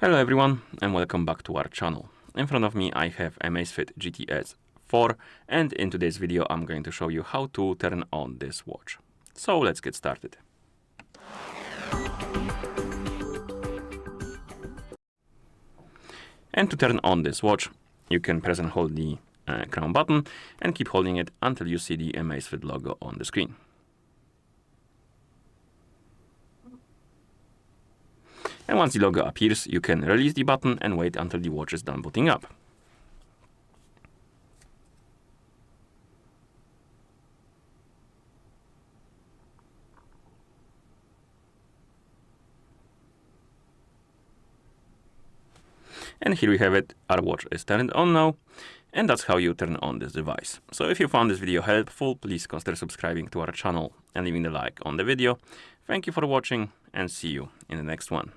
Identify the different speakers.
Speaker 1: Hello everyone and welcome back to our channel. In front of me I have AMAZFIT GTS 4 and in today's video I'm going to show you how to turn on this watch. So let's get started. And to turn on this watch, you can press and hold the crown button and keep holding it until you see the AMAZFIT logo on the screen. And once the logo appears, you can release the button and wait until the watch is done booting up. And here we have it, our watch is turned on now, and that's how you turn on this device. So if you found this video helpful, please consider subscribing to our channel and leaving a like on the video. Thank you for watching and see you in the next one.